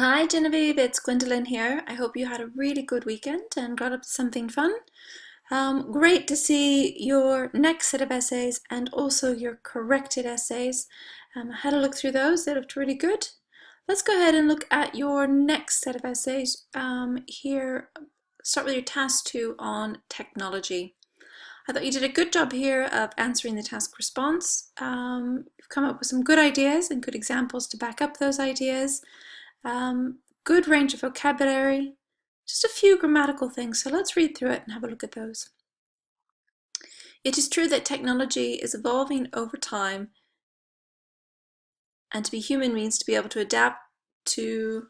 Hi Genevieve, it's Gwendolyn here. I hope you had a really good weekend and got up to something fun. Great to see your next set of essays and also your corrected essays. I had a look through those, they looked really good. Let's go ahead and look at your next set of essays. Here, start with your task 2 on technology. I thought you did a good job here of answering the task response. You've come up with some good ideas and good examples to back up those ideas. Good range of vocabulary, just a few grammatical things, so let's read through it and have a look at those. It is true that technology is evolving over time, and to be human means to be able to adapt to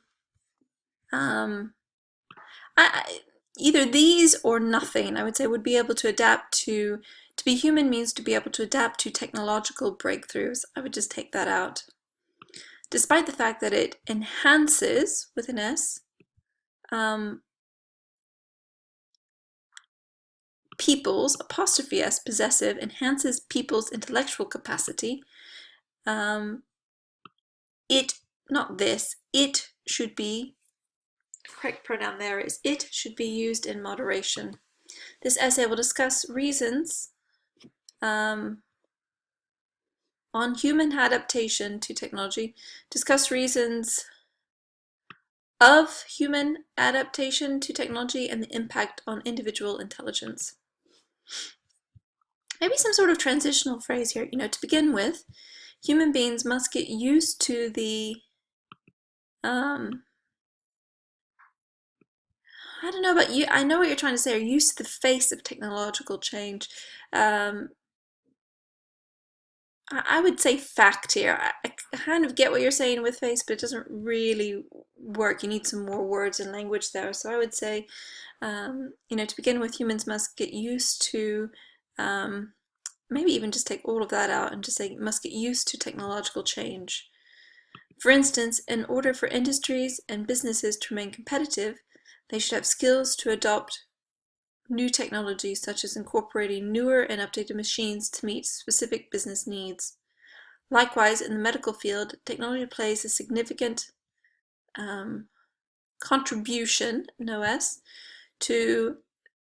either these or nothing. I would say would be able to adapt to be human means to be able to adapt to technological breakthroughs. I would just take that out. Despite the fact that it enhances, with an S, people's, apostrophe S, possessive, enhances people's intellectual capacity, it, not this, it should be, the correct pronoun there is it, should be used in moderation. This essay will discuss reasons on human adaptation to technology, discuss reasons of human adaptation to technology and the impact on individual intelligence. Maybe some sort of transitional phrase here, to begin with, human beings must get used to the, I don't know about you, I know what you're trying to say, are used to the face of technological change. I would say fact here. I kind of get what you're saying with face, but it doesn't really work. You need some more words and language there. So I would say, to begin with, humans must get used to, maybe even just take all of that out and just say must get used to technological change. For instance, in order for industries and businesses to remain competitive, they should have skills to adopt new technologies, such as incorporating newer and updated machines to meet specific business needs. Likewise, in the medical field, technology plays a significant contribution, no S, to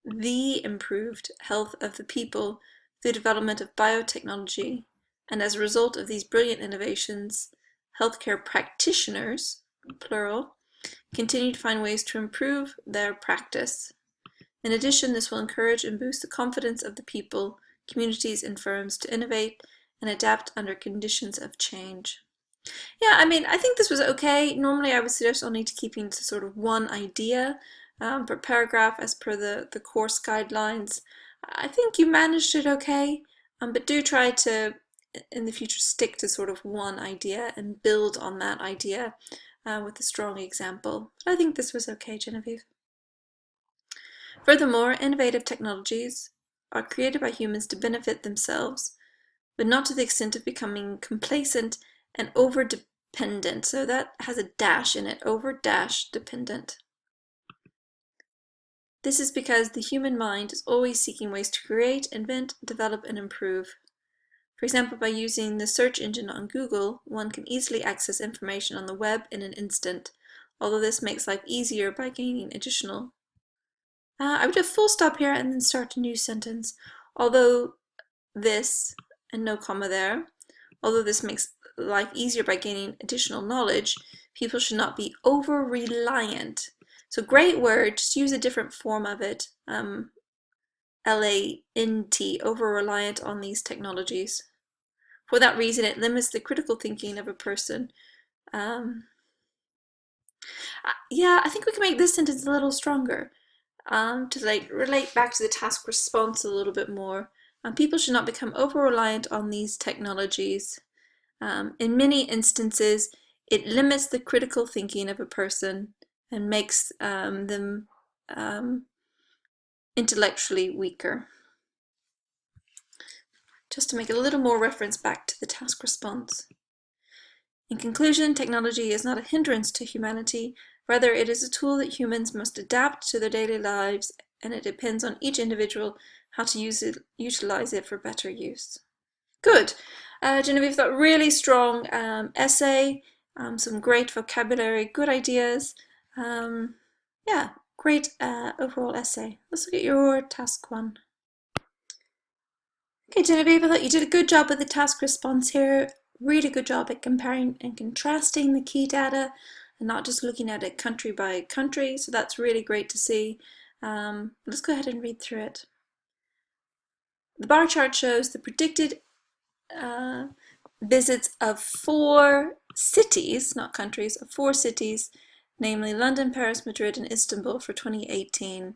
the improved health of the people through the development of biotechnology, and as a result of these brilliant innovations, healthcare practitioners, plural, continue to find ways to improve their practice. In addition, this will encourage and boost the confidence of the people, communities, and firms to innovate and adapt under conditions of change. Yeah, I think this was okay. Normally I would suggest only to keeping to sort of one idea per paragraph as per the course guidelines. I think you managed it okay, but do try to, in the future, stick to sort of one idea and build on that idea with a strong example. But I think this was okay, Genevieve. Furthermore, innovative technologies are created by humans to benefit themselves, but not to the extent of becoming complacent and over-dependent. So that has a dash in it, over-dependent. This is because the human mind is always seeking ways to create, invent, develop, and improve. For example, by using the search engine on Google, one can easily access information on the web in an instant, although this makes life easier by gaining additional. I would do a full stop here and then start a new sentence. Although this, and no comma there, although this makes life easier by gaining additional knowledge, people should not be over-reliant. So great word, just use a different form of it. L-A-N-T, over-reliant on these technologies. For that reason, it limits the critical thinking of a person. Yeah, I think we can make this sentence a little stronger. To relate back to the task response a little bit more. People should not become over-reliant on these technologies. In many instances, it limits the critical thinking of a person and makes them intellectually weaker. Just to make a little more reference back to the task response. In conclusion, technology is not a hindrance to humanity. Rather, it is a tool that humans must adapt to their daily lives, and it depends on each individual how to utilize it for better use. Good. Genevieve, that really strong essay. Some great vocabulary, good ideas. Yeah, great overall essay. Let's look at your task 1. Okay, Genevieve, I thought you did a good job with the task response here. Really good job at comparing and contrasting the key data and not just looking at it country by country. So that's really great to see. Let's go ahead and read through it. The bar chart shows the predicted visits of 4 cities, not countries, of 4 cities, namely London, Paris, Madrid, and Istanbul for 2018.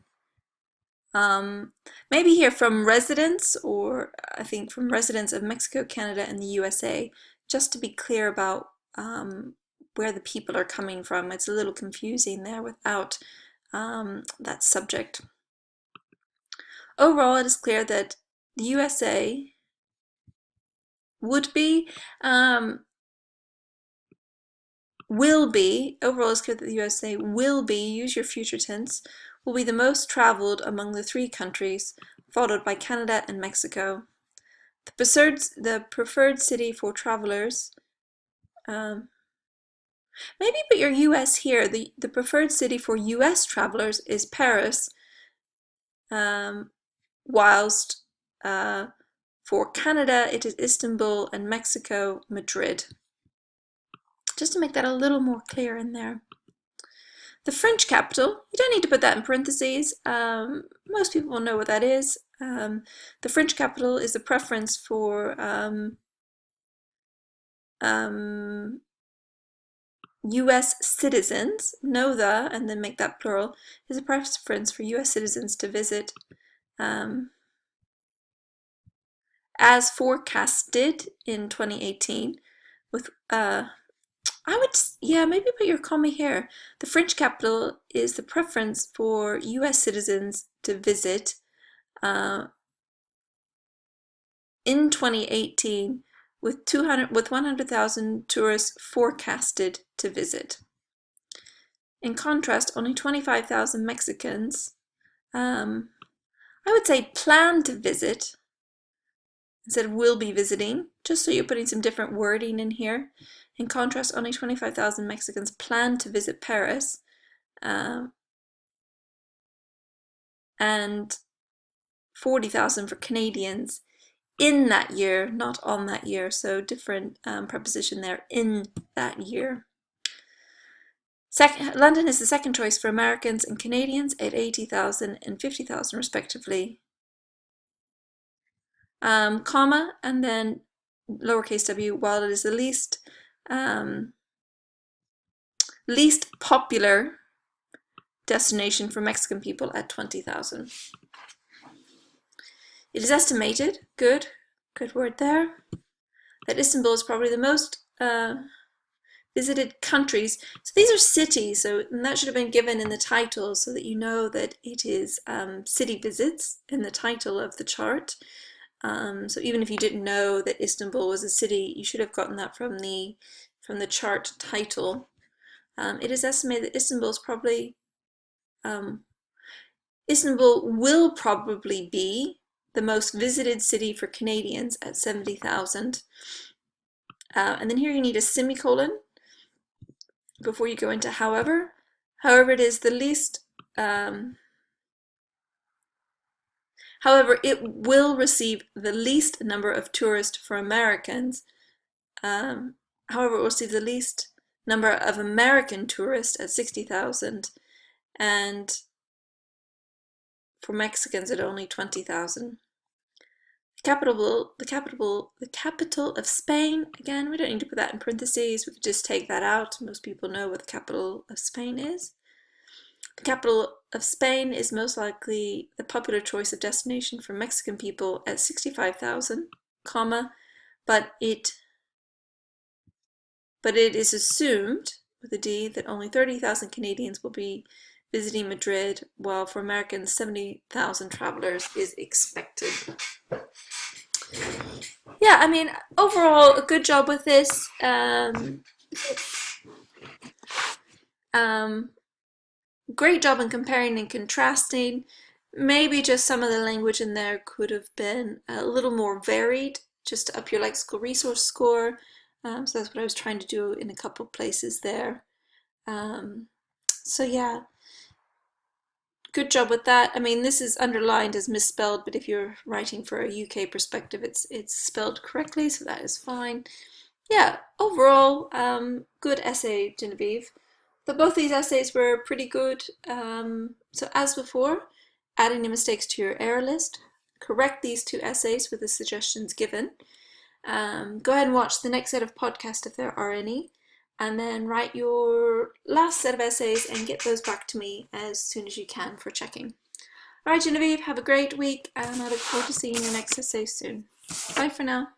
Maybe here from residents, or I think from residents of Mexico, Canada, and the USA, just to be clear about where the people are coming from. It's a little confusing there without that subject. Overall, it is clear that the USA would be, will be, overall it's clear that the USA will be, use your future tense, will be the most traveled among the 3 countries, followed by Canada and Mexico. The preferred city for travelers, maybe put your US here. The preferred city for US travelers is Paris, whilst for Canada it is Istanbul, and Mexico, Madrid. Just to make that a little more clear in there. The French capital, you don't need to put that in parentheses. Most people will know what that is. The French capital is a preference for US citizens. Know the, and then make that plural, is a preference for US citizens to visit as forecasted in 2018 with maybe put your comma here. The French capital is the preference for US citizens to visit in 2018 with 100,000 tourists forecasted to visit. In contrast, only 25,000 Mexicans, I would say plan to visit instead of will be visiting, just so you're putting some different wording in here. In contrast, only 25,000 Mexicans plan to visit Paris, and 40,000 for Canadians in that year, not on that year, so different preposition there, in that year. London is the second choice for Americans and Canadians at 80,000 and 50,000 respectively. Comma, and then lowercase w, while it is the least popular destination for Mexican people at 20,000. It is estimated, good word there, that Istanbul is probably the most visited countries. So these are cities, and that should have been given in the title so that you know that it is city visits in the title of the chart. So even if you didn't know that Istanbul was a city, you should have gotten that from the chart title. It is estimated that Istanbul will probably be the most visited city for Canadians at 70,000. And then here you need a semicolon before you go into however. However, it is the least. However, it will receive the least number of tourists for Americans. However, it will receive the least number of American tourists at 60,000, and for Mexicans at only 20,000. The capital of Spain, again, we don't need to put that in parentheses, we could just take that out. Most people know what the capital of Spain is. The capital of Spain is most likely the popular choice of destination for Mexican people at 65,000, comma, but it is assumed, with a D, that only 30,000 Canadians will be visiting Madrid, while for Americans 70,000 travelers is expected. Yeah, I mean, overall, a good job with this. Great job in comparing and contrasting. Maybe just some of the language in there could have been a little more varied, just to up your lexical resource score. So that's what I was trying to do in a couple of places there. So yeah, good job with that. I mean, this is underlined as misspelled, but if you're writing for a UK perspective, it's spelled correctly, so that is fine. Yeah, overall, good essay, Genevieve. But both these essays were pretty good. So as before, add any mistakes to your error list. Correct these two essays with the suggestions given. Go ahead and watch the next set of podcasts if there are any, and then write your last set of essays and get those back to me as soon as you can for checking. All right, Genevieve, have a great week, and I look forward to seeing your next essay soon. Bye for now.